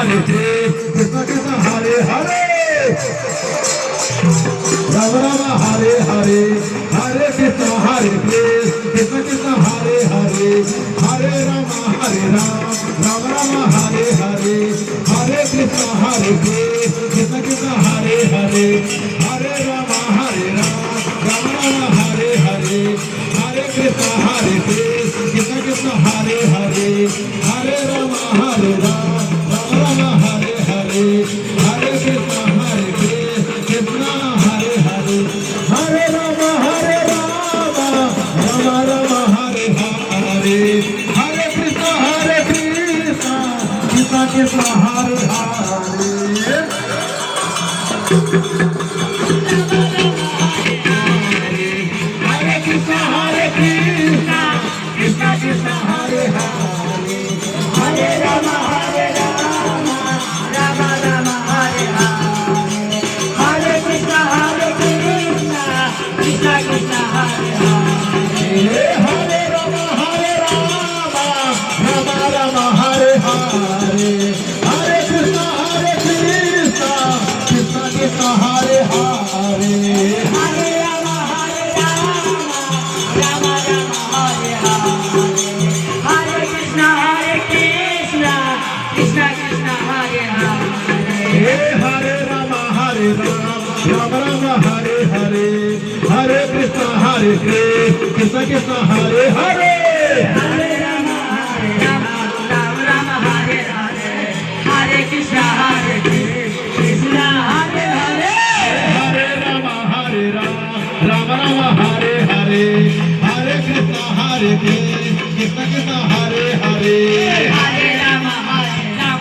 Hare Krishna Krishna Hare Hare Rama Rama Hare Hare Hare Krishna Hare Krishna Krishna Hare Hare Hare Rama Hare Rama Rama Rama Hare Hare Hare Krishna Hare Krishna Krishna Hare Hare Hare Rama Hare Rama Rama Rama Hare Hare Hare Krishna Hare Krishna Krishna Hare Hare Hare Rama Hare Rama Rama Rama Hare Hare Hare Krishna Hare Krishna Hare Hare Hare Rama Hare Rama Rama Rama Hare Hare Hare Krishna Krishna Krishna Hare Hare Hare Krishna Krishna Krishna Hare Hare Hare Rama Rama Rama Hare Hare Hare Krishna Krishna Krishna Hare Hare Hare Rama Rama Rama Hare Hare Hare Krishna Krishna Krishna Hare Hare Hare Rama Rama Rama Hare Hare Hare Krishna Krishna Krishna Hare Hare Hare Rama Rama Rama Hare Hare Hare Krishna Krishna Krishna Hare Hare Hare Rama Rama Rama Hare Hare Hare Krishna